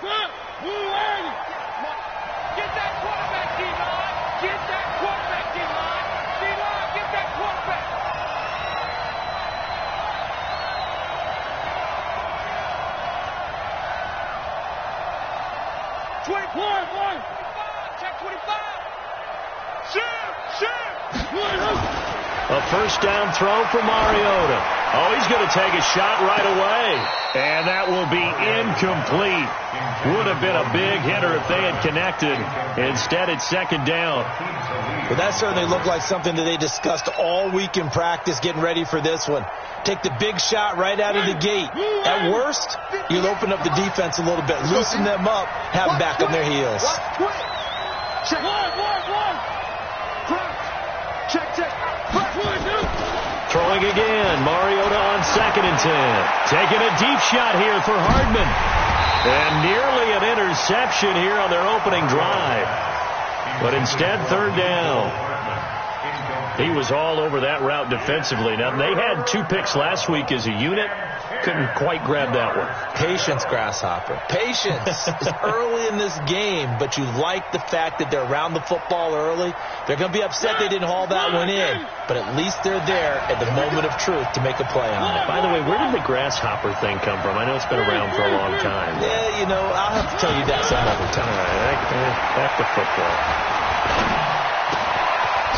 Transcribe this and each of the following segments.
Get that quarterback, D-line. Get that quarterback, D-line. D-line, get that quarterback. Check 25. A first down throw for Mariota. Oh, he's going to take a shot right away. And that will be incomplete. Would have been a big hitter if they had connected. Instead, it's second down. Well, that certainly looked like something that they discussed all week in practice getting ready for this one. Take the big shot right out of the gate. At worst, you'll open up the defense a little bit, loosen them up, have them back on their heels. Throwing again. Mariota on 2nd and 10. Taking a deep shot here for Hardman. And nearly an interception here on their opening drive. But instead, 3rd down. He was all over that route defensively. Now, they had 2 picks last week as a unit. Couldn't quite grab that one. Patience, Grasshopper. Patience. It's early in this game, but you like the fact that they're around the football early. They're going to be upset they didn't haul that one in, but at least they're there at the moment of truth to make a play on it. By the way, where did the Grasshopper thing come from? I know it's been around for a long time. Yeah, you know, I'll have to tell you that some other time. All right, back to football.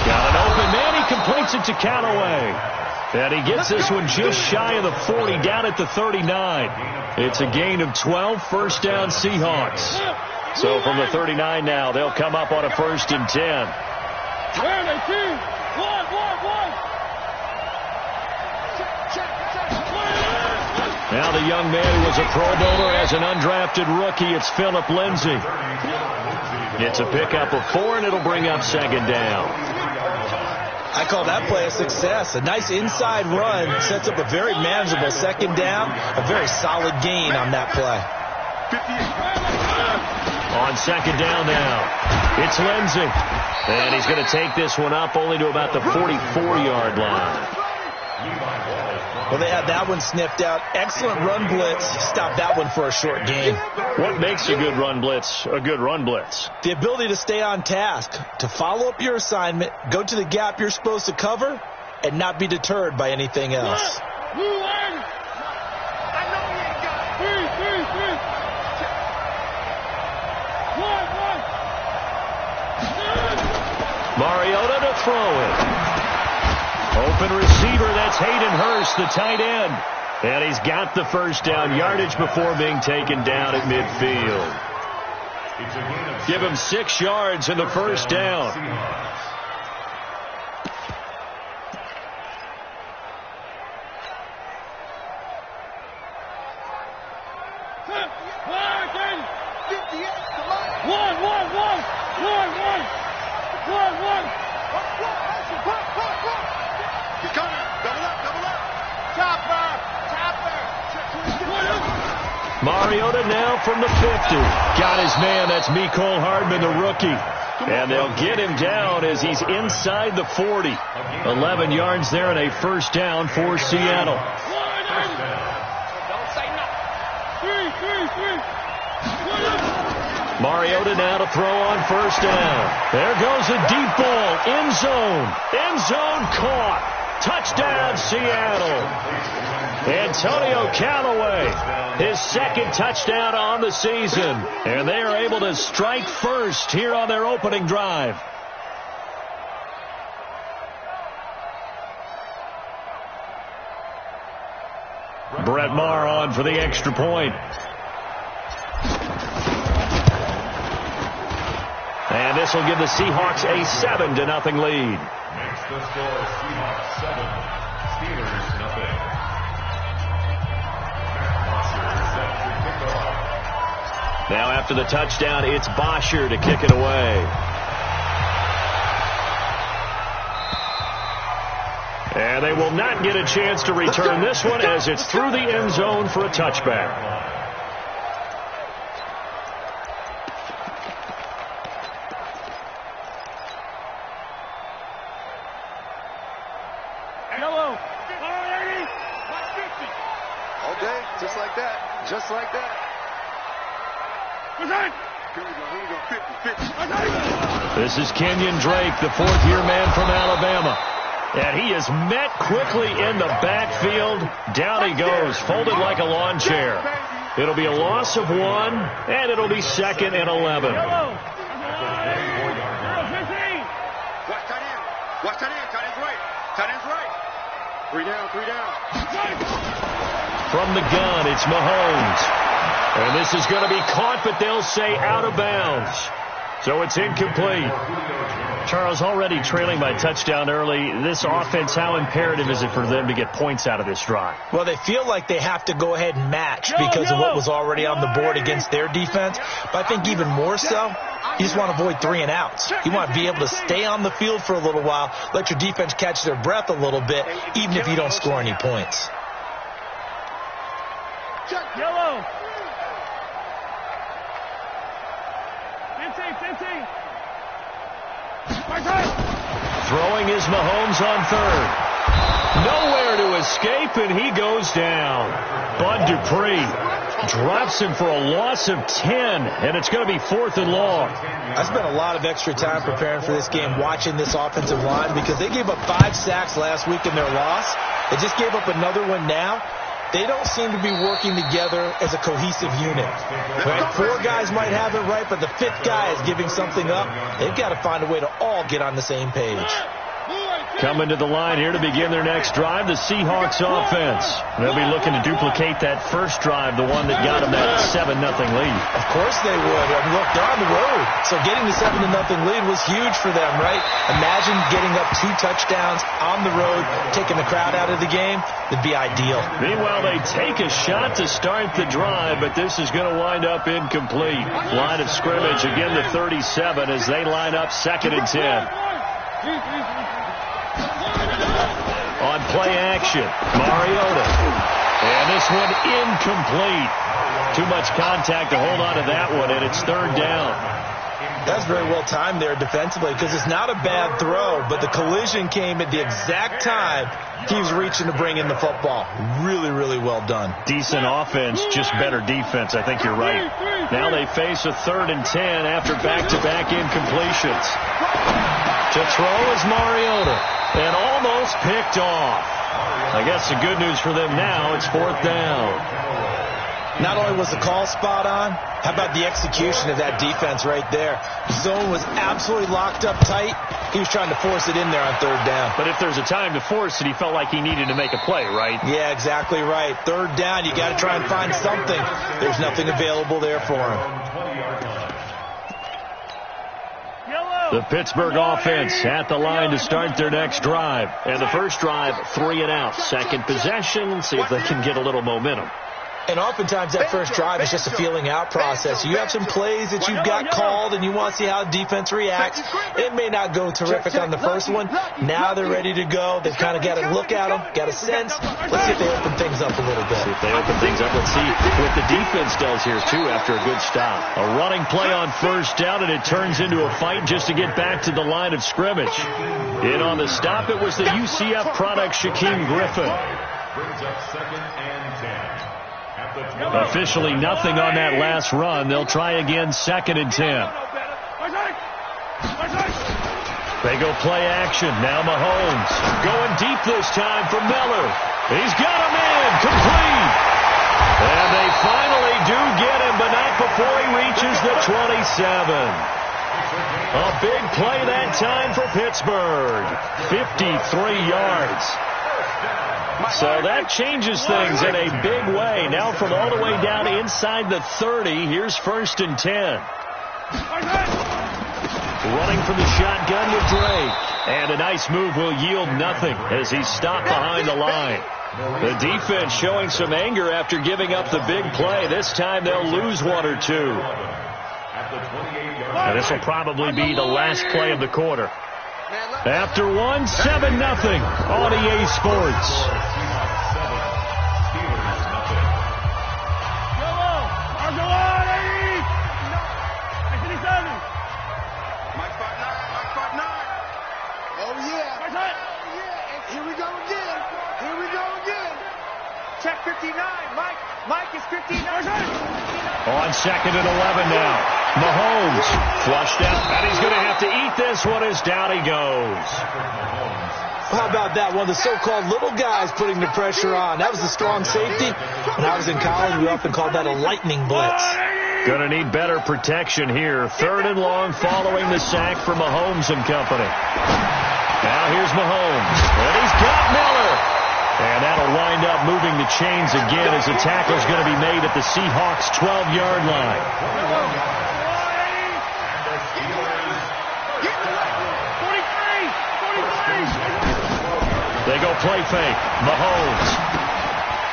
Got an open man. He completes it to Callaway. And he gets this one just shy of the 40, down at the 39. It's a gain of 12, first down Seahawks. So from the 39 now, they'll come up on a 1st and 10. Now the young man who was a Pro Bowler as an undrafted rookie, it's Phillip Lindsay. It's a pickup of 4, and it'll bring up 2nd down. I call that play a success. A nice inside run sets up a very manageable 2nd down. A very solid gain on that play. On 2nd down now, it's Lindsay. And he's going to take this one up only to about the 44-yard line. Well, they had that one sniffed out. Excellent run blitz. Stop that one for a short gain. What makes a good run blitz a good run blitz? The ability to stay on task, to follow up your assignment, go to the gap you're supposed to cover, and not be deterred by anything else. Mariota to throw it. Open receiver, that's Hayden Hurst, the tight end. And he's got the first down, yardage before being taken down at midfield. Give him 6 yards in the first down. Mariota now from the 50. Got his man. That's Mecole Hardman, the rookie. And they'll get him down as he's inside the 40. 11 yards there and a first down for Seattle. Mariota now to throw on first down. There goes a deep ball. End zone. End zone caught. Touchdown, Seattle. Antonio Callaway, his 2nd touchdown on the season. And they are able to strike first here on their opening drive. Brett Maher on for the extra point. And this will give the Seahawks a 7-0 lead. Next the score, Seahawks 7, Steelers 0. Now after the touchdown, it's Bosher to kick it away. And they will not get a chance to return this one as it's through the end zone for a touchback. All day, just like that. Just like that. This is Kenyon Drake, the fourth-year man from Alabama. And he is met quickly in the backfield. Down he goes, folded like a lawn chair. It'll be a loss of 1, and it'll be 2nd and 11. Watch tight end. Tight end's right. Tight end's right. 3 down. From the gun, it's Mahomes. And this is going to be caught, but they'll say out of bounds. So it's incomplete. Charles, already trailing by touchdown early. This offense, how imperative is it for them to get points out of this drive? Well, they feel like they have to go ahead and match because of what was already on the board against their defense. But I think even more so, you just want to avoid 3 and outs. You want to be able to stay on the field for a little while, let your defense catch their breath a little bit, even if you don't score any points. Yellow. Throwing is Mahomes on third. Nowhere to escape, and he goes down. Bud Dupree drops him for a loss of 10, and it's going to be 4th and long. I spent a lot of extra time preparing for this game, watching this offensive line, because they gave up 5 sacks last week in their loss. They just gave up another one now. They don't seem to be working together as a cohesive unit. Right? 4 guys might have it right, but the 5th guy is giving something up. They've got to find a way to all get on the same page. Coming to the line here to begin their next drive, the Seahawks offense. They'll be looking to duplicate that first drive, the one that got them that 7-0 lead. Of course they would. I mean, look, they're on the road. So getting the 7-0 lead was huge for them, right? Imagine getting up 2 touchdowns on the road, taking the crowd out of the game. It'd be ideal. Meanwhile, they take a shot to start the drive, but this is going to wind up incomplete. Line of scrimmage, again the 37 as they line up 2nd and 10. On play action, Mariota. And this one incomplete. Too much contact to hold on to that one, and it's 3rd down. That's very well timed there defensively because it's not a bad throw, but the collision came at the exact time he was reaching to bring in the football. Really, really well done. Decent offense, just better defense. I think you're right. Now they face a 3rd and 10 after back-to-back incompletions. To throw is Mariota, and almost picked off. I guess the good news for them now, it's 4th down. Not only was the call spot on, how about the execution of that defense right there? Zone was absolutely locked up tight. He was trying to force it in there on 3rd down. But if there's a time to force it, he felt like he needed to make a play, right? Yeah, exactly right. 3rd down, you got to try and find something. There's nothing available there for him. The Pittsburgh offense at the line to start their next drive. And the first drive, 3 and out. Second possession, see if they can get a little momentum. And oftentimes that first drive is just a feeling out process. You have some plays that you've got called and you want to see how the defense reacts. It may not go terrific on the first one. Now they're ready to go. They've kind of got to look at them, got a sense. Let's see if they open things up a little bit. See if they open things up. Let's see what the defense does here, too, after a good stop. A running play on 1st down, and it turns into a fight just to get back to the line of scrimmage. In on the stop, it was the UCF product, Shaquem Griffin. Brings up 2nd and 10. Officially nothing on that last run. They'll try again, 2nd and 10. They go play action. Now Mahomes going deep this time for Miller. He's got him in. Complete. And they finally do get him, but not before he reaches the 27. A big play that time for Pittsburgh. 53 yards. So that changes things in a big way. Now from all the way down inside the 30, here's 1st and 10. Running from the shotgun with Drake. And a nice move will yield nothing as he's stopped behind the line. The defense showing some anger after giving up the big play. This time they'll lose 1 or 2. And this will probably be the last play of the quarter. After 1, 7-0 on EA Sports. 2nd and 11 now. Mahomes flushed out, and he's going to have to eat this one as down he goes. How about that? One of the so-called little guys putting the pressure on. That was a strong safety. When I was in college, we often called that a lightning blitz. Going to need better protection here. 3rd and long following the sack for Mahomes and company. Now here's Mahomes, and he's got Miller. And that'll wind up moving the chains again as the tackle's going to be made at the Seahawks' 12-yard line. They go play fake. Mahomes.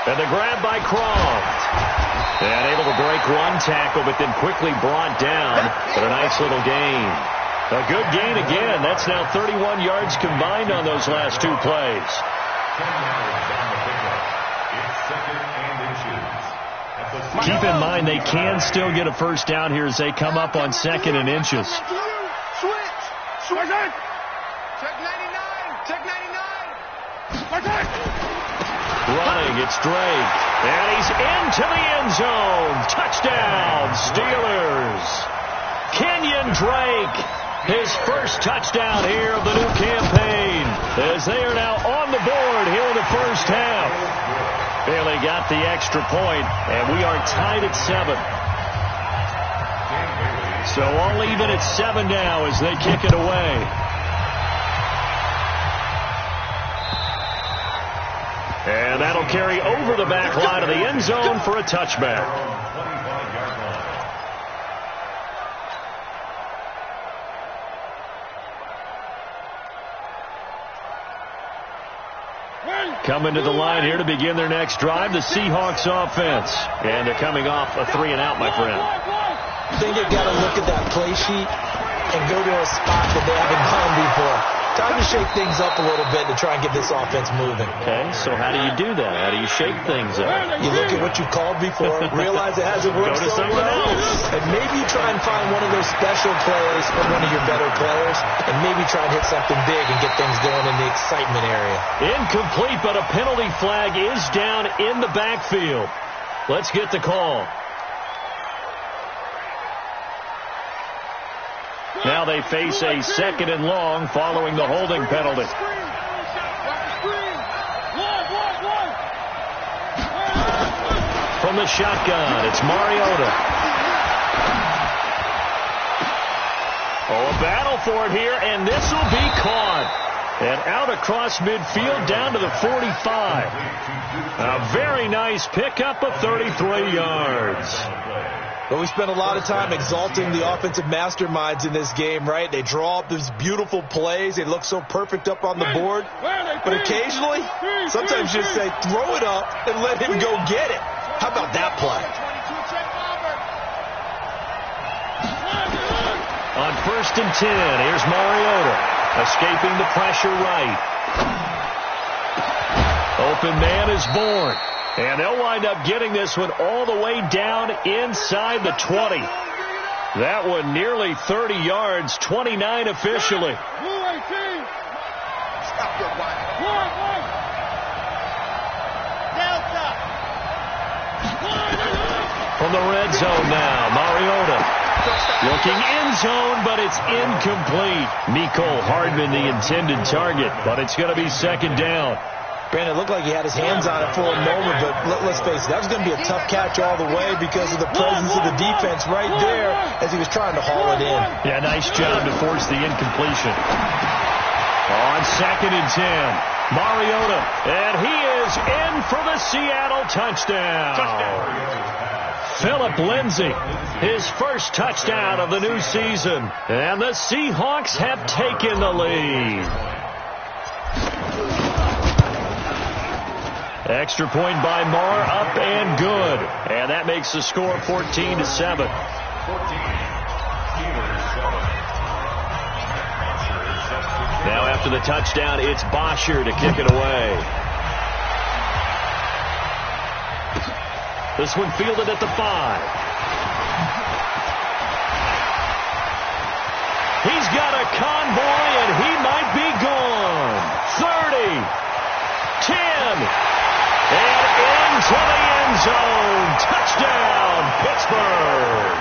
And the grab by Croft. And able to break one tackle, but then quickly brought down for a nice little gain. A good gain again. That's now 31 yards combined on those last 2 plays. Keep in mind they can still get a first down here as they come up on 2nd and inches. Switch. Check 99. Check 99. Running, it's Drake. And he's into the end zone. Touchdown, Steelers. Kenyon Drake, his first touchdown here of the new campaign, as they are now on the board here in the first half. Bailey got the extra point, and we are tied at 7. So all even at 7 now as they kick it away. And that'll carry over the back line of the end zone for a touchback. Coming to the line here to begin their next drive, the Seahawks offense. And they're coming off a 3-and-out, my friend. I think they've got to look at that play sheet and go to a spot that they haven't gone before. Time to shake things up a little bit to try and get this offense moving. Okay, so how do you do that? How do you shake things up? You look at what you called before, realize it hasn't worked Go to so something well, else. and maybe you try and find one of those special plays from one of your better players, and maybe try and hit something big and get things going in the excitement area. Incomplete, but a penalty flag is down in the backfield. Let's get the call. Now they face a 2nd and long following the holding penalty. From the shotgun, it's Mariota. Oh, a battle for it here, and this will be caught. And out across midfield down to the 45. A very nice pickup of 33 yards. But we spent a lot of time exalting the offensive masterminds in this game, right? They draw up these beautiful plays. They look so perfect up on the board. But occasionally, sometimes you just say, throw it up and let him go get it. How about that play? On 1st and 10, here's Mariota, escaping the pressure right. Open man is born. And they'll wind up getting this one all the way down inside the 20. That one nearly 30 yards, 29 officially. From the red zone now, Mariota. Looking end zone, but it's incomplete. Mecole Hardman, the intended target, but it's going to be 2nd down. Brandon, it looked like he had his hands on it for a moment, but let's face it, that was going to be a tough catch all the way because of the presence of the defense right there as he was trying to haul it in. Yeah, nice job to force the incompletion. On 2nd and 10, Mariota, and he is in for the Seattle touchdown. Philip Lindsay, his first touchdown of the new season, and the Seahawks have taken the lead. Extra point by Marr, up and good. And that makes the score 14-7. Now after the touchdown, it's Bosher to kick it away. This one fielded at the 5. He's got a convoy, and he might be gone. 30, 10. And into the end zone. Touchdown, Pittsburgh.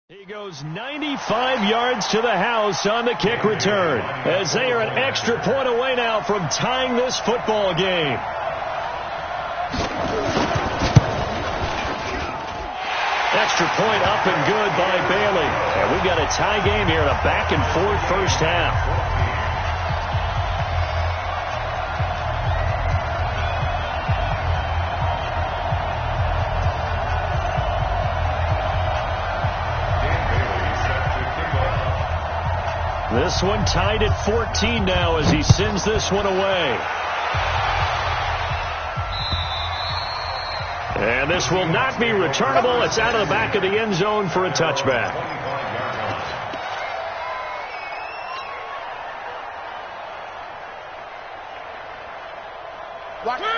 He goes 95 yards to the house on the kick return, as they are an extra point away now from tying this football game. Extra point up and good by Bailey. And we've got a tie game here in a back-and-forth first half. This one tied at 14 now as he sends this one away. And this will not be returnable. It's out of the back of the end zone for a touchback.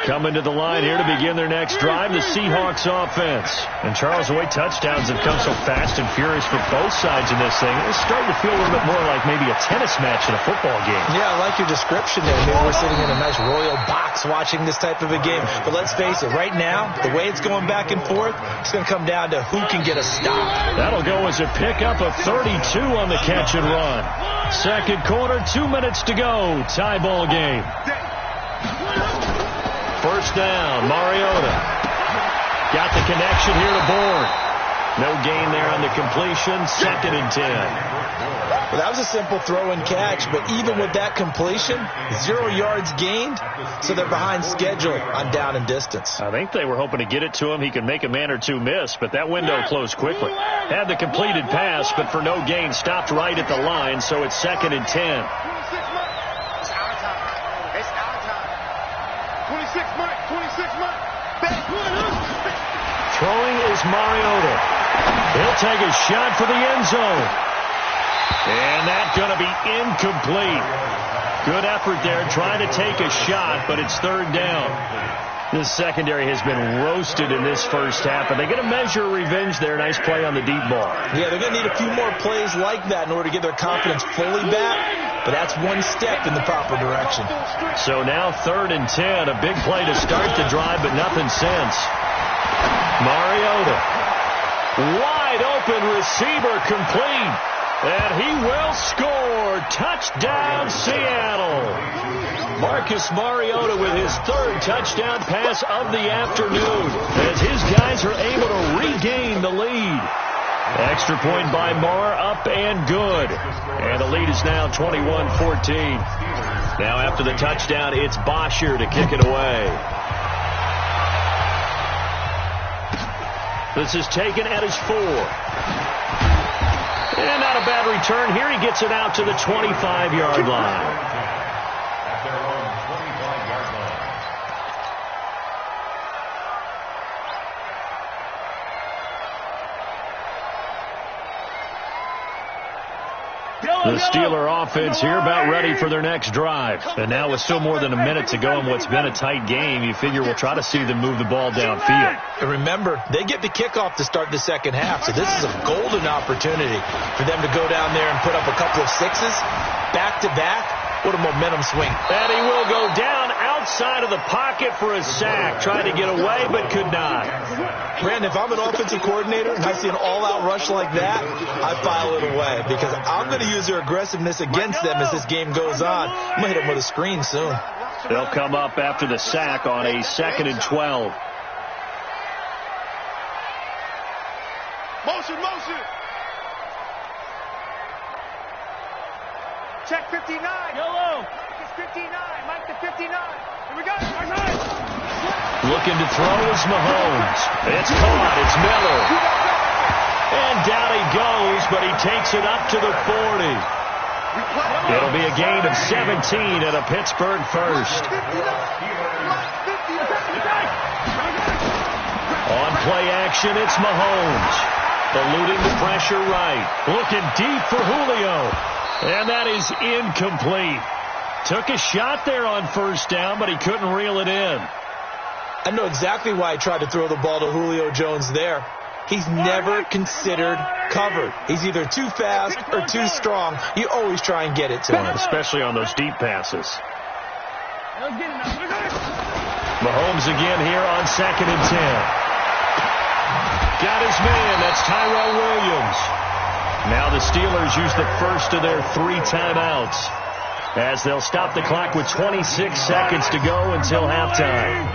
Coming to the line here to begin their next drive, the Seahawks offense. And Charles, the way touchdowns have come so fast and furious for both sides in this thing, it's starting to feel a little bit more like maybe a tennis match in a football game. Yeah, I like your description there. Maybe we're sitting in a nice royal box watching this type of a game. But let's face it, right now, the way it's going back and forth, it's going to come down to who can get a stop. That'll go as a pickup of 32 on the catch and run. Second quarter, 2 minutes to go. Tie ball game. First down, Mariota. Got the connection here to Bourne. No gain there on the completion. 2nd and 10. Well, that was a simple throw and catch, but even with that completion, 0 yards gained, so they're behind schedule on down and distance. I think they were hoping to get it to him. He could make a man or two miss, but that window closed quickly. Had the completed pass, but for no gain, stopped right at the line, so it's 2nd and 10. 26 months. Throwing is Mariota. He'll take a shot for the end zone. And that's going to be incomplete. Good effort there trying to take a shot, but it's 3rd down. This secondary has been roasted in this first half, and they're going to measure revenge there. Nice play on the deep ball. Yeah, they're going to need a few more plays like that in order to get their confidence fully back, but that's one step in the proper direction. So now 3rd and 10, a big play to start the drive, but nothing since. Mariota, wide open receiver complete, and he will score. Touchdown, Seattle. Marcus Mariota with his 3rd touchdown pass of the afternoon as his guys are able to regain the lead. Extra point by Marr, up and good. And the lead is now 21-14. Now after the touchdown, it's Bosher to kick it away. This is taken at his 4. And not a bad return here. He gets it out to the 25-yard line. At their own 25-yard line. The Steeler offense here about ready for their next drive. And now with still more than a minute to go in what's been a tight game, you figure we'll try to see them move the ball downfield. And remember, they get the kickoff to start the second half, so this is a golden opportunity for them to go down there and put up a couple of sixes back-to-back. What a momentum swing. And he will go down outside of the pocket for a sack. Tried to get away, but could not. Brandon, if I'm an offensive coordinator and I see an all-out rush like that, I file it away because I'm going to use their aggressiveness against them as this game goes on. I'm going to hit them with a screen soon. They'll come up after the sack on a 2nd and 12. Motion. Check 59. Yellow. It's 59. Mike to 59. Here we go. Looking to throw is Mahomes. It's caught. It's Miller. And down he goes, but he takes it up to the 40. It'll be a gain of 17 and a Pittsburgh first. On play action, it's Mahomes. Eluding the pressure right. Looking deep for Julio. And that is incomplete. Took a shot there on first down, but he couldn't reel it in. I know exactly why I tried to throw the ball to Julio Jones there. He's never considered covered. He's either too fast or too strong. You always try and get it to him. Especially on those deep passes. Mahomes again here on 2nd and 10. Got his man. That's Tyrell Williams. Now the Steelers use the first of their 3 timeouts, as they'll stop the clock with 26 seconds to go until halftime.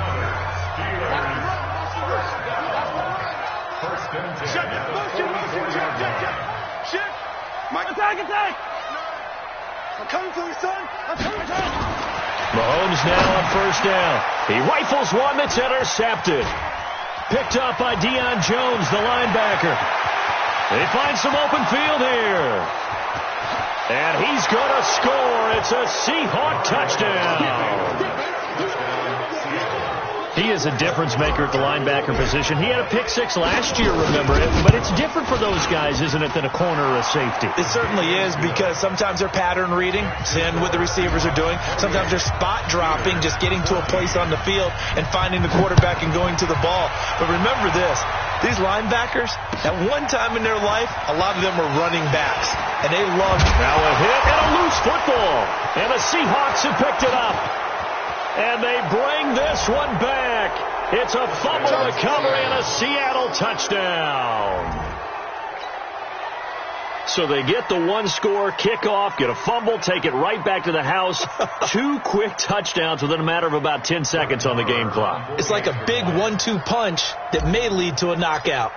Attack! I'm coming for you, son. I'm coming. Mahomes now on first down. He rifles one that's intercepted. Picked up by Deion Jones, the linebacker. They find some open field here. And he's going to score. It's a Seahawk touchdown. He is a difference maker at the linebacker position. He had a pick 6 last year, remember it. But it's different for those guys, isn't it, than a corner or a safety? It certainly is, because sometimes they're pattern reading, seeing what the receivers are doing. Sometimes they're spot dropping, just getting to a place on the field and finding the quarterback and going to the ball. But remember this, these linebackers, at one time in their life, a lot of them were running backs. And they love now a hit and a loose football. And the Seahawks have picked it up. And they bring this one back. It's a fumble recovery and a Seattle touchdown. So they get the 1-score kickoff, get a fumble, take it right back to the house. 2 quick touchdowns within a matter of about 10 seconds on the game clock. It's like a big 1-2 punch that may lead to a knockout.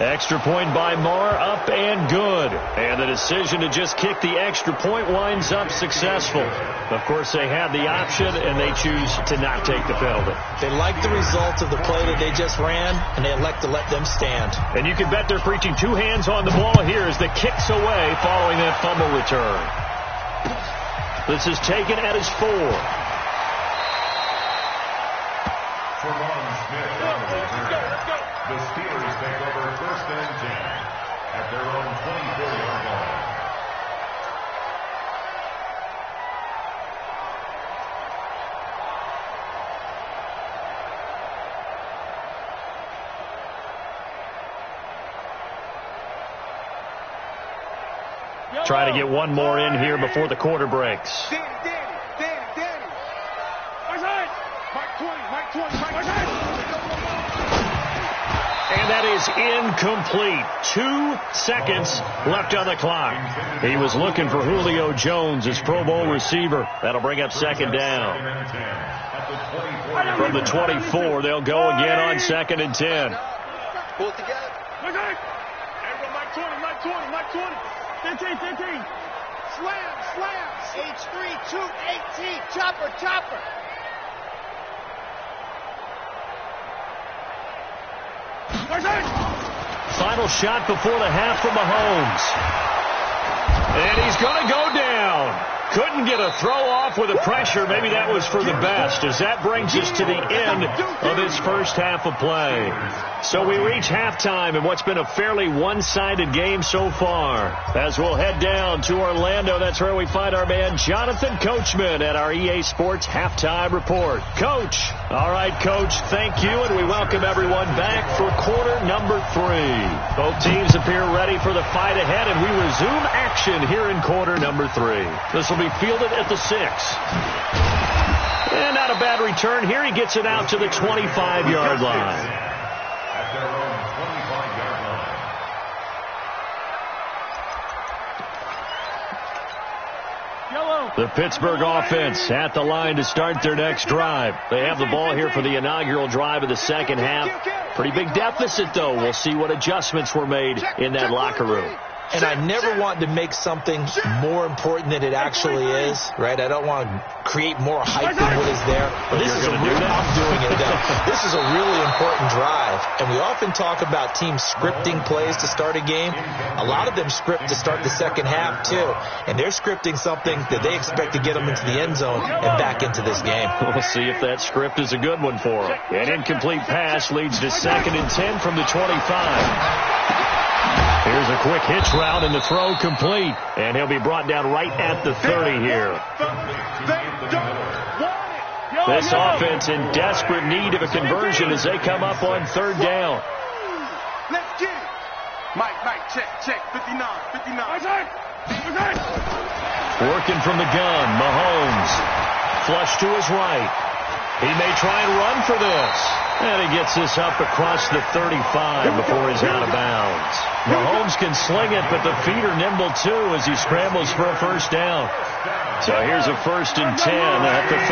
Extra point by Marr, up and good. And the decision to just kick the extra point winds up successful. Of course, they had the option, and they choose to not take the penalty. They like the result of the play that they just ran, and they elect to let them stand. And you can bet they're preaching 2 hands on the ball here as the kick's away following that fumble return. This is taken at his 4. The Steelers take over 1st and 10 at their own 24-yard line. Try to get one more in here before the quarter breaks. Danny. Mike 20. And that is incomplete. 2 seconds left on the clock. He was looking for Julio Jones, his Pro Bowl receiver. That'll bring up 2nd down. From the 24, they'll go again on 2nd and 10. Pull it together. Everyone, Mike 20. 15. Slam. H3, 218. Chopper. Final shot before the half from Mahomes. And he's going to go down. Couldn't get a throw off with the pressure. Maybe that was for the best, as that brings us to the end of this first half of play. So we reach halftime in what's been a fairly one-sided game so far. As we'll head down to Orlando, that's where we find our man Jonathan Coachman at our EA Sports Halftime Report. Coach. All right, Coach, thank you, and we welcome everyone back for quarter number 3. Both teams appear ready for the fight ahead, and we resume action here in quarter number 3. This will be fielded at the 6. And not a bad return here. He gets it out to the 25-yard line. At their own 25-yard line. The Pittsburgh offense at the line to start their next drive. They have the ball here for the inaugural drive of the second half. Pretty big deficit, though. We'll see what adjustments were made in that locker room. And I never want to make something more important than it actually is, right? I don't want to create more hype than what is there. But this is I'm doing it now. This is a really important drive. And we often talk about teams scripting plays to start a game. A lot of them script to start the second half, too. And they're scripting something that they expect to get them into the end zone and back into this game. We'll see if that script is a good one for them. An incomplete pass leads to 2nd and 10 from the 25. Here's a quick hitch route, and the throw complete. And he'll be brought down right at the 30 here. This offense in desperate need of a conversion as they come up on 3rd down. Let's get it. Mike, check. 59. Working from the gun, Mahomes. Flush to his right. He may try and run for this. And he gets this up across the 35 before he's out of bounds. Mahomes can sling it, but the feet are nimble too as he scrambles for a 1st down. So here's a 1st and 10 at the 38.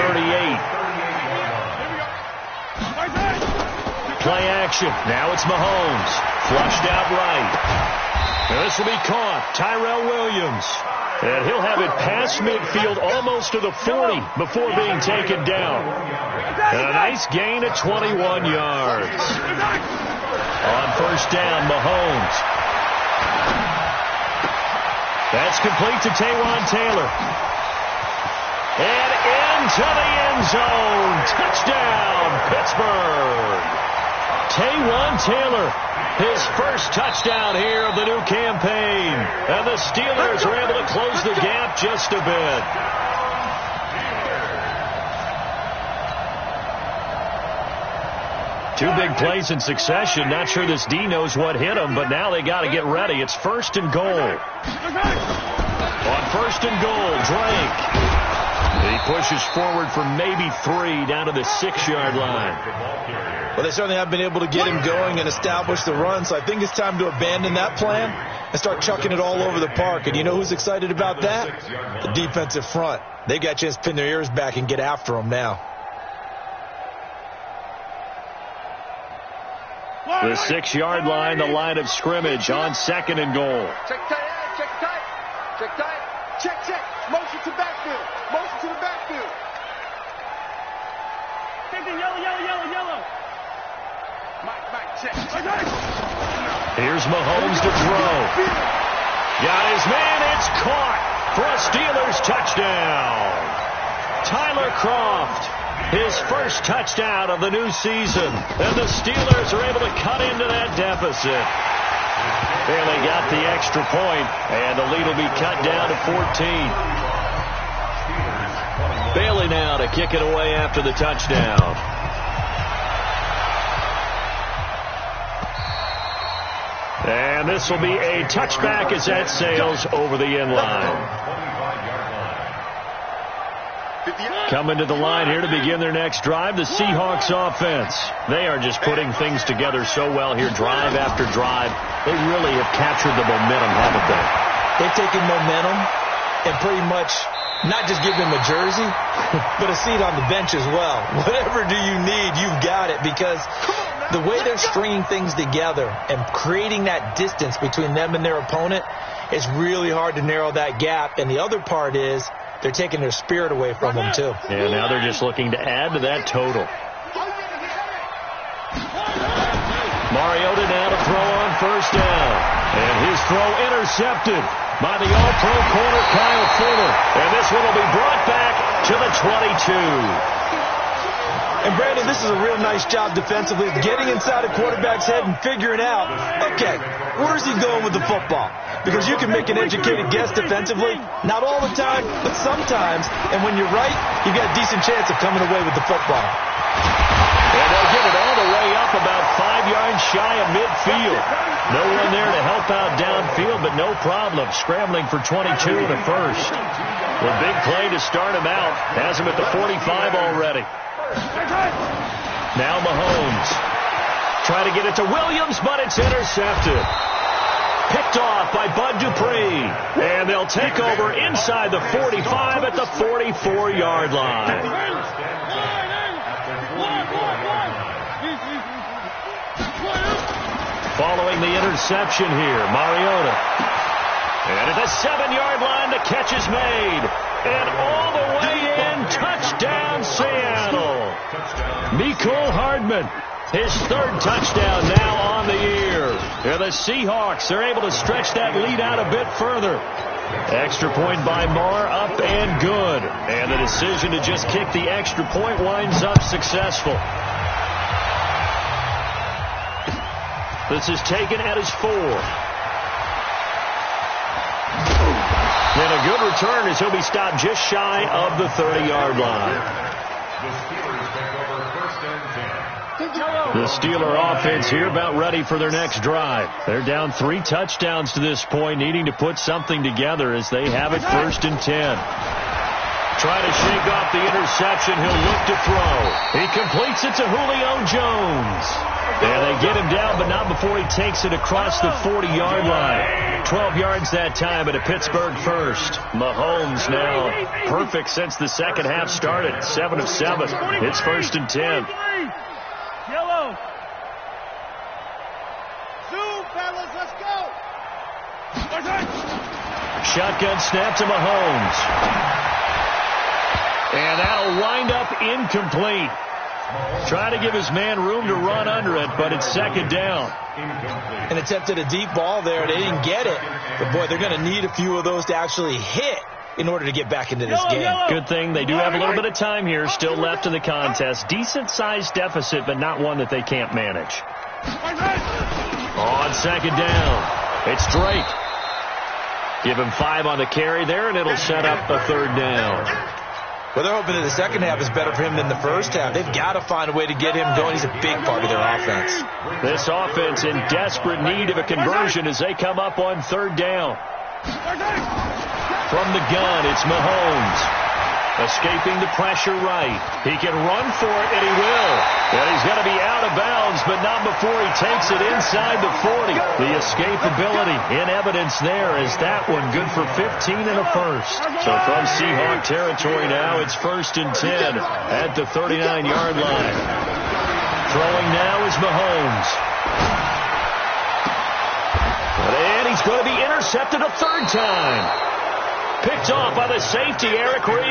Play action. Now it's Mahomes. Flushed out right. Now this will be caught. Tyrell Williams. And he'll have it past midfield almost to the 40 before being taken down. And a nice gain of 21 yards. On 1st down, Mahomes. That's complete to Taywan Taylor. And into the end zone. Touchdown, Pittsburgh. Taywan Taylor. His first touchdown here of the new campaign. And the Steelers are able to close the gap just a bit. Two big plays in succession. Not sure this D knows what hit him, but now they got to get ready. It's 1st and goal. On 1st and goal, Drake. He pushes forward for maybe 3 down to the 6-yard line. Well, they certainly have been able to get him going and establish the run, so I think it's time to abandon that plan and start chucking it all over the park. And you know who's excited about that? The defensive front. They got a chance to pin their ears back and get after him now. The 6-yard line, the line of scrimmage on 2nd and goal. Check tight. Check. Motion to backfield. Yellow. Mike, check. Here's Mahomes to throw. Got his man. It's caught for a Steelers touchdown. Tyler Kroft, his first touchdown of the new season. And the Steelers are able to cut into that deficit. Barely got the extra point, and the lead will be cut down to 14. Bailey now to kick it away after the touchdown. And this will be a touchback as that sails over the end line. Coming to the line here to begin their next drive, the Seahawks offense. They are just putting things together so well here, drive after drive. They really have captured the momentum, haven't they? They've taken momentum and pretty much not just give him a jersey, but a seat on the bench as well. Whatever do you need, you've got it, because the way they're stringing things together and creating that distance between them and their opponent, it's really hard to narrow that gap. And the other part is they're taking their spirit away from them, too. Yeah, now they're just looking to add to that total. Mariota now to throw on 1st down. And his throw intercepted by the all-pro corner Kyle Fuller. And this one will be brought back to the 22. And, Brandon, this is a real nice job defensively of getting inside a quarterback's head and figuring out, okay, where's he going with the football? Because you can make an educated guess defensively, not all the time, but sometimes. And when you're right, you've got a decent chance of coming away with the football. And they'll get it all the way up about 5 yards shy of midfield. No one there to help out downfield, but no problem. Scrambling for 22 and a 1st. The big play to start him out. Has him at the 45 already. Now Mahomes. Try to get it to Williams, but it's intercepted. Picked off by Bud Dupree. And they'll take over inside the 45 at the 44-yard line. Following the interception here, Mariota. And at the 7-yard line, the catch is made. And all the way in, touchdown Seattle. Mecole Hardman, his 3rd touchdown now on the year. And the Seahawks are able to stretch that lead out a bit further. Extra point by Marr, up and good. And the decision to just kick the extra point winds up successful. This is taken at his 4. And a good return as he'll be stopped just shy of the 30-yard line. The Steelers take over 1st and 10. The Steeler offense here about ready for their next drive. They're down 3 touchdowns to this point, needing to put something together as they have it 1st and 10. Try to shake off the interception. He'll look to throw. He completes it to Julio Jones. And they get him down, but not before he takes it across the 40-yard line. 12 yards that time, but a Pittsburgh first. Mahomes now perfect since the second half started. 7 of 7. It's 1st and 10. Yellow. Zoom, fellas, let's go. Shotgun snap to Mahomes. And that'll wind up incomplete. Try to give his man room to run under it, but it's 2nd down. And attempted a deep ball there. They didn't get it. But, boy, they're going to need a few of those to actually hit in order to get back into this game. Good thing they do have a little bit of time here still left in the contest. Decent-sized deficit, but not one that they can't manage. On 2nd down, it's Drake. Give him 5 on the carry there, and it'll set up a 3rd down. Well, they're hoping that the second half is better for him than the first half. They've got to find a way to get him going. He's a big part of their offense. This offense in desperate need of a conversion as they come up on 3rd down. From the gun, it's Mahomes. Escaping the pressure right. He can run for it, and he will. And he's going to be out of bounds, but not before he takes it inside the 40. The escapability in evidence there is that one good for 15 and a first. So from Seahawk territory now, it's 1st and 10 at the 39-yard line. Throwing now is Mahomes. And he's going to be intercepted a 3rd time. Picked off by the safety, Eric Reed.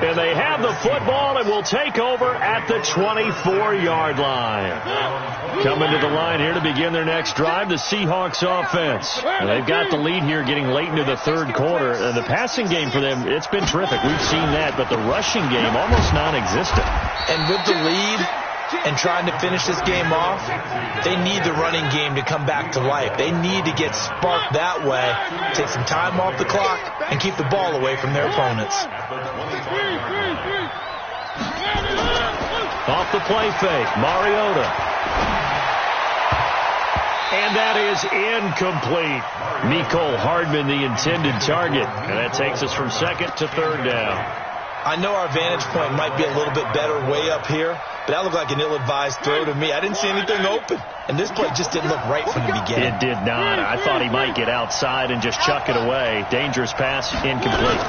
And they have the football and will take over at the 24-yard line. Coming to the line here to begin their next drive, the Seahawks offense. And they've got the lead here getting late into the 3rd quarter. And the passing game for them, it's been terrific. We've seen that, but the rushing game almost non-existent. And with the lead and trying to finish this game off, they need the running game to come back to life. They need to get sparked that way, take some time off the clock, and keep the ball away from their opponents. Off the play fake, Mariota. And that is incomplete. Mecole Hardman, the intended target. And that takes us from 2nd to 3rd down. I know our vantage point might be a little bit better way up here, but that looked like an ill-advised throw to me. I didn't see anything open, and this play just didn't look right from the beginning. It did not. I thought he might get outside and just chuck it away. Dangerous pass, incomplete.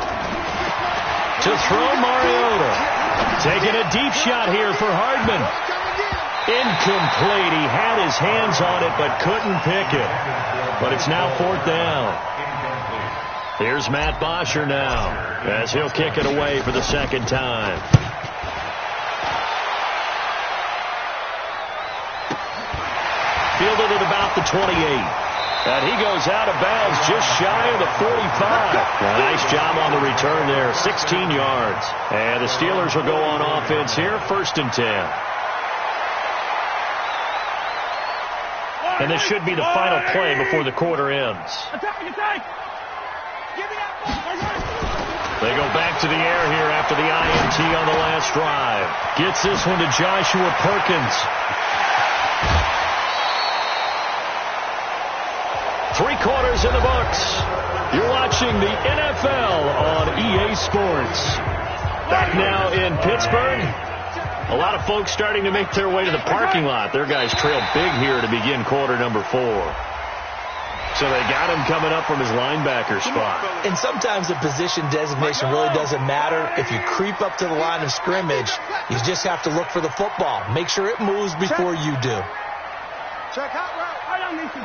To throw, Mariota. Taking a deep shot here for Hardman. Incomplete. He had his hands on it but couldn't pick it. But it's now 4th down. Here's Matt Bosher now as he'll kick it away for the 2nd time. Fielded at about the 28. And he goes out of bounds just shy of the 45. Nice job on the return there, 16 yards. And the Steelers will go on offense here, 1st and 10. And this should be the final play before the quarter ends. They go back to the air here after the INT on the last drive. Gets this one to Joshua Perkins. 3 quarters in the books. You're watching the NFL on EA Sports. Back now in Pittsburgh. A lot of folks starting to make their way to the parking lot. Their guys trail big here to begin quarter number 4. So they got him coming up from his linebacker spot. And sometimes the position designation really doesn't matter. If you creep up to the line of scrimmage, you just have to look for the football. Make sure it moves before you do. Check out route. I don't need to.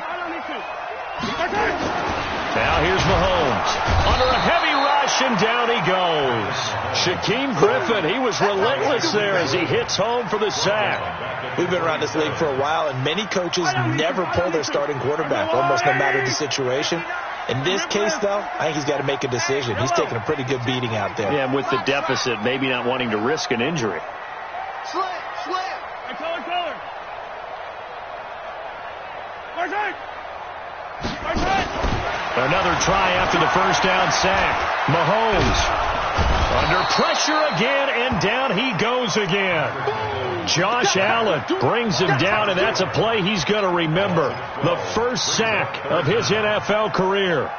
Now here's Mahomes. Under a heavy rush, and down he goes. Shaquem Griffin, he was relentless there as he hits home for the sack. We've been around this league for a while, and many coaches never pull their starting quarterback, almost no matter the situation. In this case, though, I think he's got to make a decision. He's taking a pretty good beating out there. Yeah, and with the deficit, maybe not wanting to risk an injury. Slam. Color. Another try after the first down sack. Mahomes under pressure again, and down he goes again. Josh Allen brings him down, and that's a play he's going to remember. The first sack of his NFL career.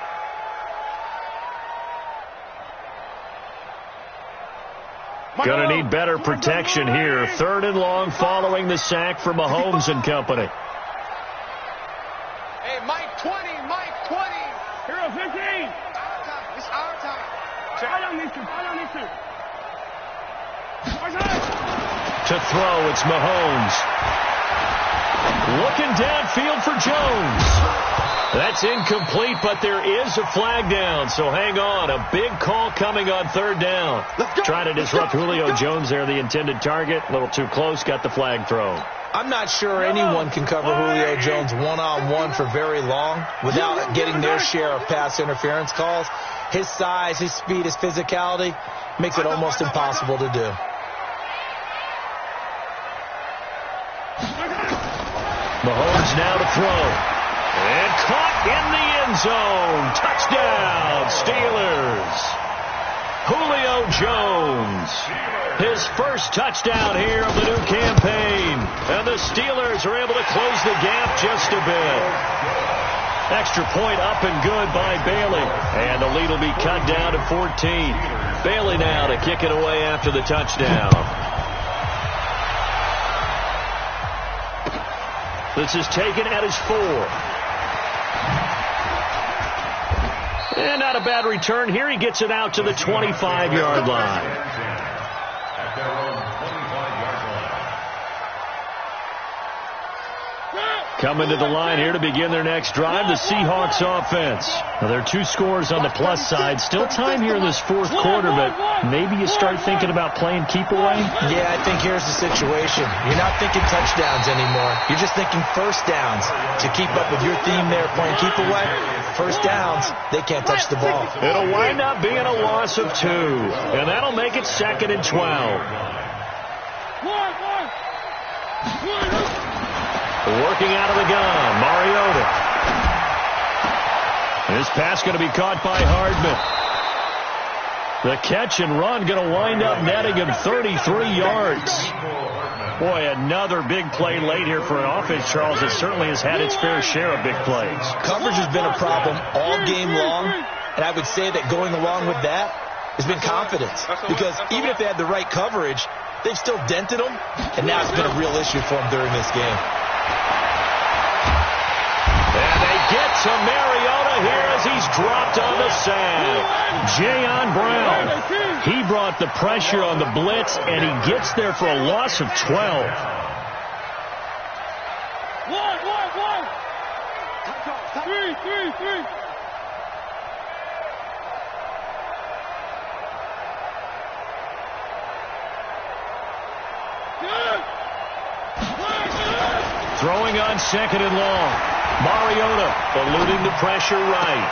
Going to need better protection here. 3rd and long following the sack for Mahomes and company. Hey, Mike 20. Hero 15. It's our time. To throw, it's Mahomes. Looking downfield for Jones. That's incomplete, but there is a flag down, so hang on. A big call coming on 3rd down. Trying to disrupt Julio Jones there, the intended target. A little too close, got the flag thrown. I'm not sure anyone can cover Julio Jones one-on-one for very long without getting their share of pass interference calls. His size, his speed, his physicality makes it almost impossible to do. Mahomes now to throw. And caught in the end zone. Touchdown, Steelers. Julio Jones. His first touchdown here of the new campaign. And the Steelers are able to close the gap just a bit. Extra point up and good by Bailey. And the lead will be cut down to 14. Bailey now to kick it away after the touchdown. This is taken at his 4. And not a bad return here. He gets it out to the 25-yard line. At their own 25-yard line. Coming to the line here to begin their next drive, the Seahawks offense. Now, there are 2 scores on the plus side. Still time here in this 4th quarter, but maybe you start thinking about playing keep away? Yeah, I think here's the situation. You're not thinking touchdowns anymore. You're just thinking first downs. To keep up with your theme there, playing keep away, first downs, they can't touch the ball. It'll wind up being a loss of 2, and that'll make it 2nd and 12. Working out of the gun, Mariota. This pass going to be caught by Hardman. The catch and run going to wind up netting him 33 yards. Boy, another big play late here for an offense, Charles, that certainly has had its fair share of big plays. Coverage has been a problem all game long, and I would say that going along with that has been confidence. Because even if they had the right coverage, they've still dented them, and now it's been a real issue for them during this game. And they get to Mariota here as he's dropped on the sack. Jayon Brown, he brought the pressure on the blitz, and he gets there for a loss of 12. Three. Throwing on 2nd and long. Mariota eluding the pressure right.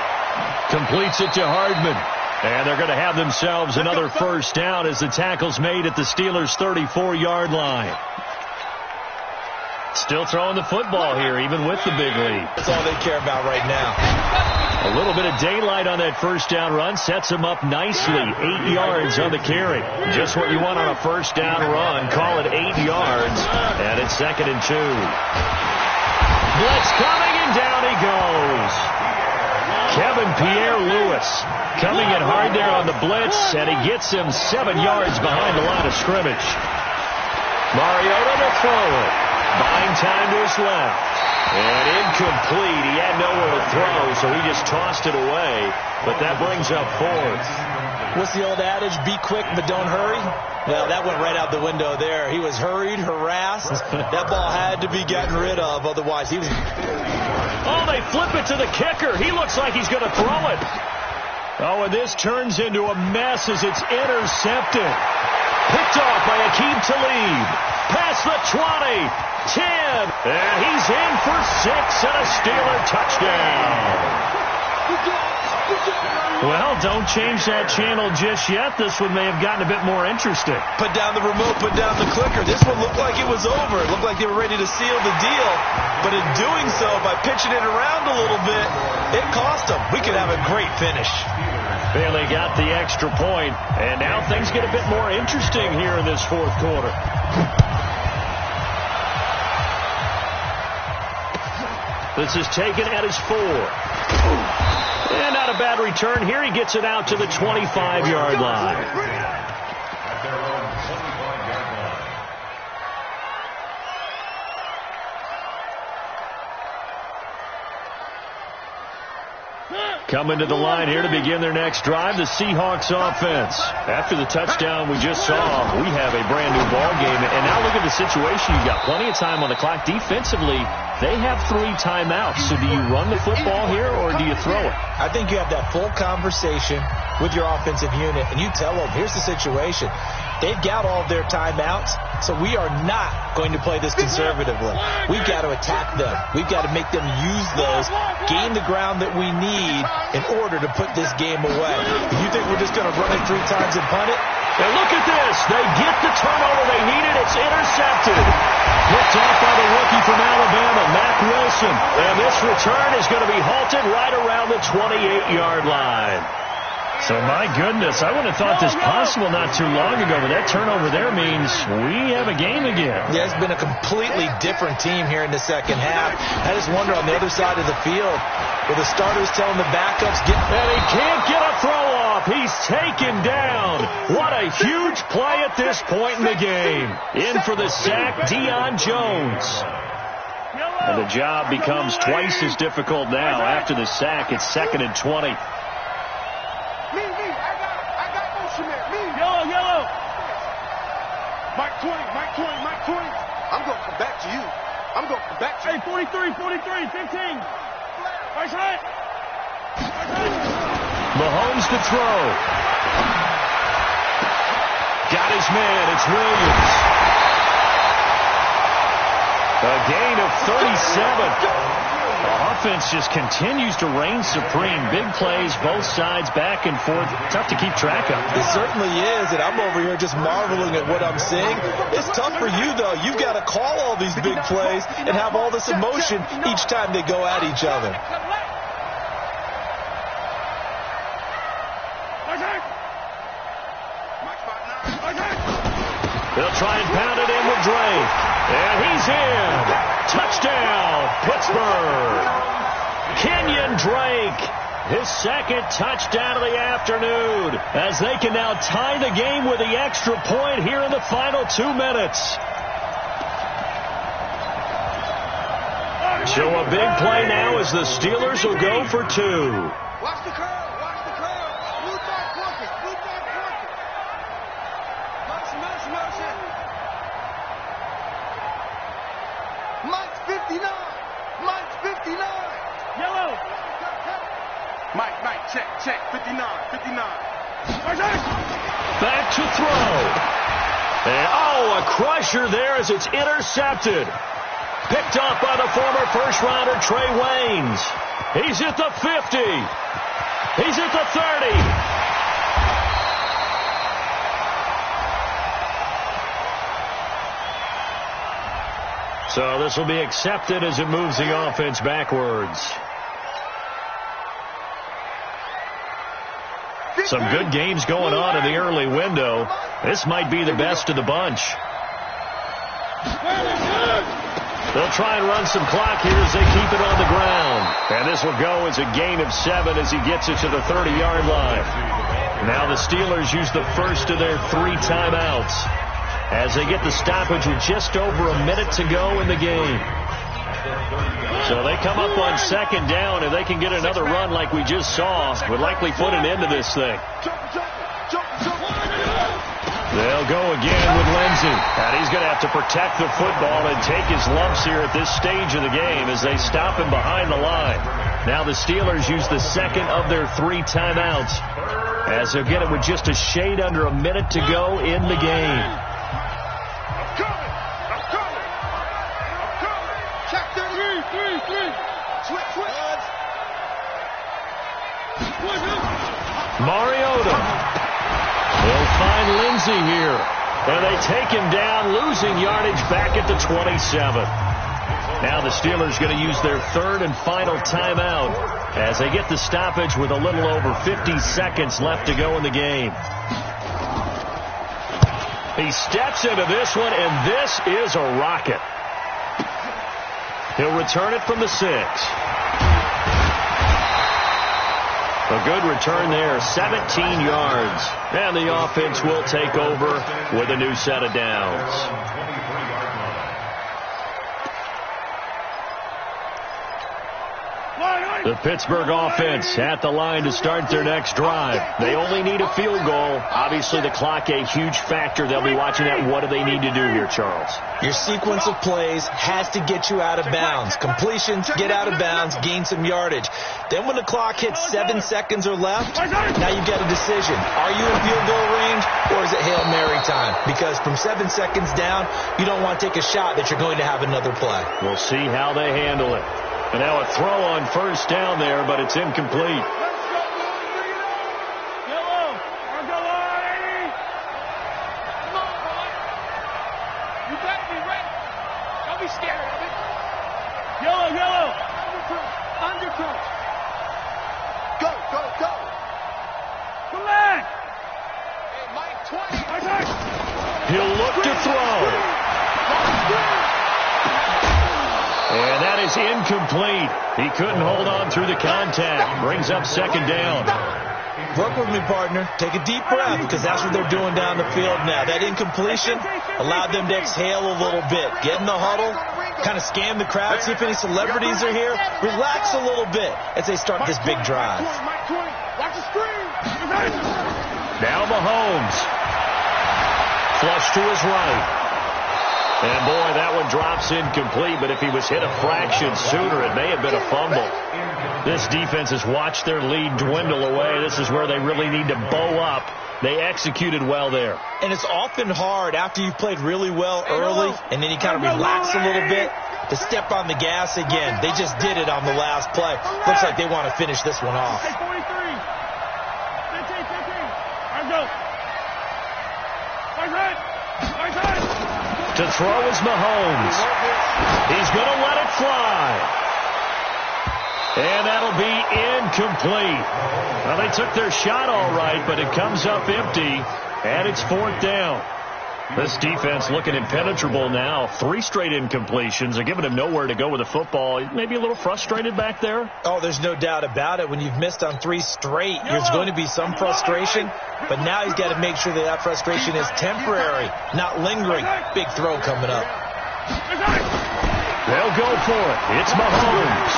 Completes it to Hardman. And they're going to have themselves another first down as the tackle's made at the Steelers' 34-yard line. Still throwing the football here, even with the big lead. That's all they care about right now. A little bit of daylight on that first down run sets him up nicely. 8 yards on the carry. Just what you want on a first down run. Call it 8 yards. And it's 2nd and 2. Blitz coming, and down he goes. Kevin Pierre-Louis coming in hard there on the blitz, and he gets him 7 yards behind the line of scrimmage. Mariota to throw it. Buying time to his left. And incomplete. He had nowhere to throw, so he just tossed it away. But that brings up 4th. What's the old adage? Be quick, but don't hurry? Well, that went right out the window there. He was hurried, harassed. That ball had to be gotten rid of. Otherwise, he was... Oh, they flip it to the kicker. He looks like he's going to throw it. Oh, and this turns into a mess as it's intercepted. Picked off by Aqib Talib. Past the 20, 10, and he's in for 6 and a Steeler touchdown. Well, don't change that channel just yet. This one may have gotten a bit more interesting. Put down the remote, put down the clicker. This one looked like it was over. It looked like they were ready to seal the deal. But in doing so, by pitching it around a little bit, it cost them. We could have a great finish. Bailey got the extra point, and now things get a bit more interesting here in this fourth quarter. This is taken at his 4. And not a bad return here. He gets it out to the 25-yard line. At their own 25-yard line. Coming to the line here to begin their next drive, the Seahawks offense. After the touchdown we just saw, we have a brand new ball game. And now look at the situation. You've got plenty of time on the clock. Defensively, they have 3 timeouts. So do you run the football here or do you throw it? I think you have that full conversation with your offensive unit, and you tell them, here's the situation. They've got all of their timeouts, so we are not going to play this conservatively. We've got to attack them. We've got to make them use those, gain the ground that we need in order to put this game away. You think we're just going to run it 3 times and punt it? And look at this. They get the turnover they needed. It's intercepted. Picked off by the rookie from Alabama, Mack Wilson. And this return is going to be halted right around the 28-yard line. So, my goodness, I wouldn't have thought this possible not too long ago, but that turnover there means we have a game again. Yeah, it's been a completely different team here in the second half. I just wonder on the other side of the field, with the starters telling the backups, and he can't get a throw off. He's taken down. What a huge play at this point in the game. In for the sack, Deion Jones. And the job becomes twice as difficult now. After the sack, it's 2nd and 20. Mike 20. I'm going to come back to you. Hey, 43, 15. Nice hit. Mahomes to throw. Got his man. It's Williams. A gain of 37. The offense just continues to reign supreme. Big plays, both sides, back and forth. Tough to keep track of. It certainly is, and I'm over here just marveling at what I'm seeing. It's tough for you, though. You've got to call all these big plays and have all this emotion each time they go at each other. They'll try and pound it in with Drake. And he's in. Touchdown, Pittsburgh. Kenyon Drake, his 2nd touchdown of the afternoon, as they can now tie the game with the extra point here in the final 2 minutes. So a big play now as the Steelers will go for 2. Watch the curl. Blue dog working. Motion. Mike's 59. Yellow. Mike, check. 59. Back to throw. And, a crusher there as it's intercepted. Picked off by the former first-rounder Trey Waynes. He's at the 50. He's at the 30. So this will be accepted as it moves the offense backwards. Some good games going on in the early window. This might be the best of the bunch. They'll try and run some clock here as they keep it on the ground. And this will go as a gain of 7 as he gets it to the 30-yard line. Now the Steelers use the first of their 3 timeouts as they get the stoppage with just over a minute to go in the game. So they come up on 2nd down, and they can get another run like we just saw. Would likely put an end to this thing. They'll go again with Lindsey. And he's going to have to protect the football and take his lumps here at this stage of the game as they stop him behind the line. Now the Steelers use the second of their 3 timeouts as they'll get it with just a shade under a minute to go in the game. I'm coming. Check 3. Switch. Mariota. They'll find Lindsey here. And they take him down, losing yardage back at the 27. Now the Steelers going to use their 3rd and final timeout as they get the stoppage with a little over 50 seconds left to go in the game. He steps into this one, and this is a rocket. He'll return it from the 6. A good return there, 17 yards. And the offense will take over with a new set of downs. The Pittsburgh offense at the line to start their next drive. They only need a field goal. Obviously, the clock a huge factor. They'll be watching that. What do they need to do here, Charles? Your sequence of plays has to get you out of bounds. Completions, get out of bounds, gain some yardage. Then when the clock hits 7 seconds or left, now you get a decision. Are you in field goal range or is it Hail Mary time? Because from 7 seconds down, you don't want to take a shot that you're going to have another play. We'll see how they handle it. And now a throw on first down there, but it's incomplete. He'll look to throw. And that is incomplete. He couldn't hold on through the contact. Brings up second down. Work with me, partner. Take a deep breath because that's what they're doing down the field now. That incompletion allowed them to exhale a little bit. Get in the huddle, kind of scan the crowd, see if any celebrities are here. Relax a little bit as they start this big drive. Now Mahomes. Flush to his right. And, boy, that one drops incomplete, but if he was hit a fraction sooner, it may have been a fumble. This defense has watched their lead dwindle away. This is where they really need to bow up. They executed well there. And it's often hard after you've played really well early and then you kind of relax a little bit to step on the gas again. They just did it on the last play. Looks like they want to finish this one off. To throw is Mahomes. He's going to let it fly. And that'll be incomplete. Well, they took their shot all right, but it comes up empty, and it's 4th down. This defense looking impenetrable now. 3 straight incompletions. They're giving him nowhere to go with the football. Maybe a little frustrated back there? Oh, there's no doubt about it. When you've missed on 3 straight, there's going to be some frustration. But now he's got to make sure that frustration is temporary, not lingering. Big throw coming up. They'll go for it. It's Mahomes.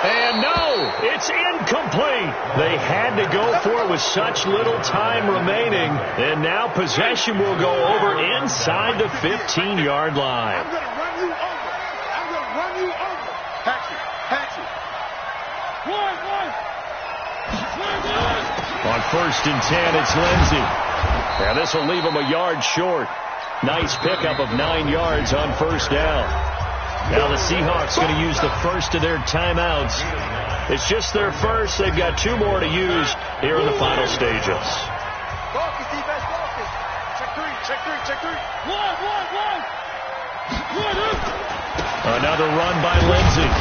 And no, it's incomplete. They had to go for it with such little time remaining. And now possession will go over inside the 15-yard line. I'm going to run you over. I'm going to run you over. Patch it. On 1st and 10, it's Lindsey. Now this will leave him a yard short. Nice pickup of 9 yards on first down. Now the Seahawks going to use the first of their timeouts. It's just their first. They've got 2 more to use here in the final stages. Focus, defense, focus. Check three. One. Another run by Lindsey.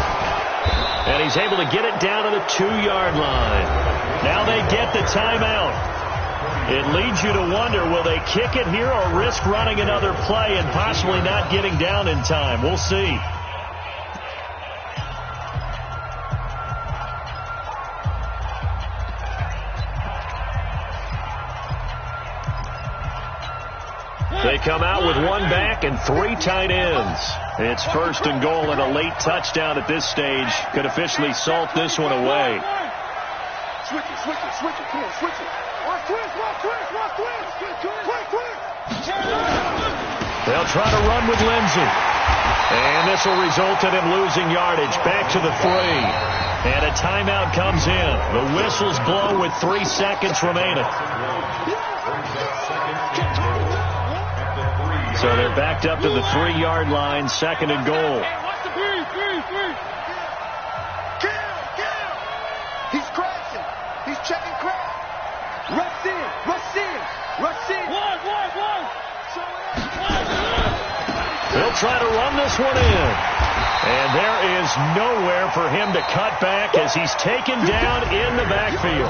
And he's able to get it down to the 2-yard line. Now they get the timeout. It leads you to wonder, will they kick it here or risk running another play and possibly not getting down in time? We'll see. They come out with 1 back and 3 tight ends. It's 1st and goal, and a late touchdown at this stage could officially salt this one away. switch it. Come on, switch it. Watch twist. Quick. They'll try to run with Lindsey. And this will result in him losing yardage. Back to the 3. And a timeout comes in. The whistles blow with 3 seconds remaining. So they're backed up to the 3-yard line, 2nd and goal. Kill. He's crashing. He's checking crash. Rush in. One. He'll try to run this one in. And there is nowhere for him to cut back as he's taken down in the backfield.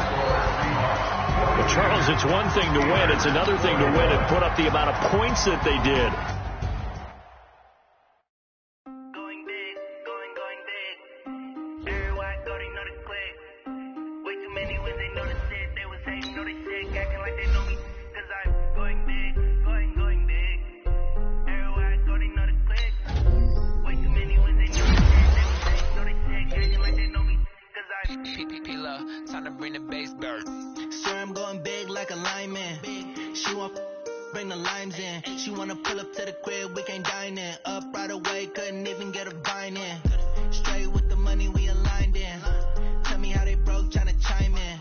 But Charles, it's one thing to win. It's another thing to win and put up the amount of points that they did. Going big. Everybody thought they know the click. Way too many wins, they know the shit. They was hating, know they sick, acting like they know me. Cause I'm going big, going big. Everybody thought they know the click. Way too many wins, they know the shit. They was hating, know they sick, acting like they know me. Cause I'm PPP, time to bring the bass bird. Swear I'm going big like a lineman. She want bring the limes in. She wanna pull up to the crib, we can't dine in. Up right away, couldn't even get a vine in. Straight with the money we aligned in. Tell me how they broke, tryna chime in.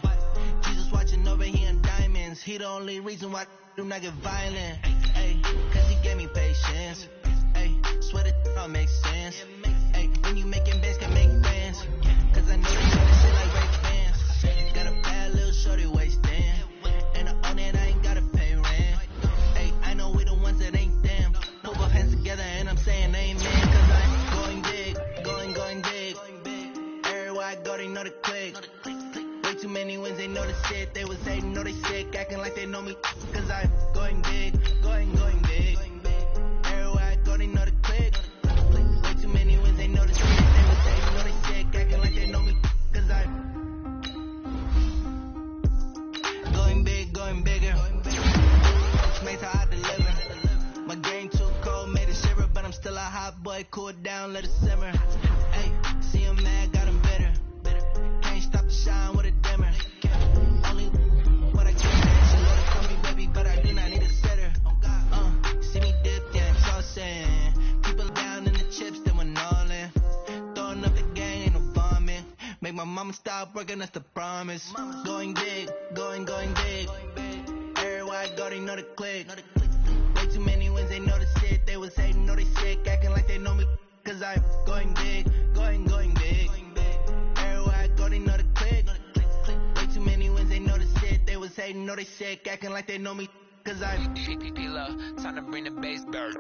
Jesus watching over here in diamonds. He the only reason why I do not get violent. Ay, cause he gave me patience. Ay, swear that all makes sense. Ay, when you making bands can make friends. Cause I know they try to shit like Ray fans. Got a bad little shorty wasting. And I own it, I ain't gotta pay rent. Ay, I know we the ones that ain't them. Move our hands together and I'm saying amen. Cause I'm going big, going big. Everywhere I go, they know the click. Way too many wins, they know the shit. They was hating, know they sick, acting like they know me. Cause I'm going big, going big. Everywhere I go, they know the click. Way too many wins, they know the shit. They was hating, know they sick, acting like they know me. Cause I'm going bigger. Makes how I deliver. My game too cold, made it shiver, but I'm still a hot boy. Cool it down, let it simmer. Hey, see him mad, got him bitter. Can't stop the shine with a dimmer. Only what I can. She love to call me baby, but I do not need a sitter. See me dip, yeah, I'm saucing. People down in the chips, then we're all in. Throwing up the gang, ain't no bombing. Make my mama stop working, that's the promise. Going big, going big. Everywhere I go, they know the click. Way too many wins, they know the shit. They was hating, know they sick, acting like they know me. Cause I'm going big, going big. Everywhere I go, they know the click. Way too many wins, they know the shit. They was hating, know they sick, acting like they know me. Cause I'm PPP, time to bring the bass bird.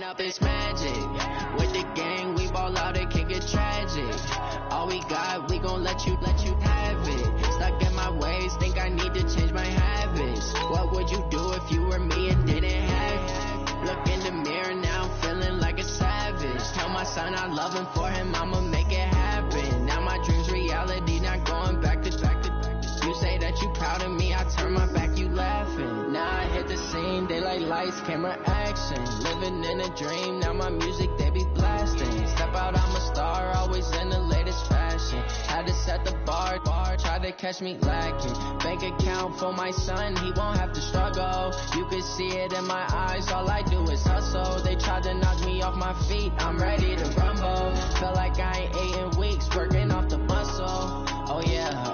Up is magic. With the gang, we ball out, it can get tragic. All we got, we gon' let you have it. Stuck in my ways, think I need to change my habits. What would you do if you were me and didn't have it? Look in the mirror now, I'm feeling like a savage. Tell my son I love him, for him I'ma make it happen. Now my dream's reality, not going back to. You say that you proud of me, I turn my back, you laughing. Now I hit the scene, daylight lights, camera action. Living in a dream, now my music, they be blasting. Step out, I'm a star, always in the latest fashion. Had to set the bar, try to catch me lacking. Bank account for my son, he won't have to struggle. You can see it in my eyes, all I do is hustle. They tried to knock me off my feet, I'm ready to rumble. Feel like I ain't ate in weeks, working off the muscle. Oh yeah.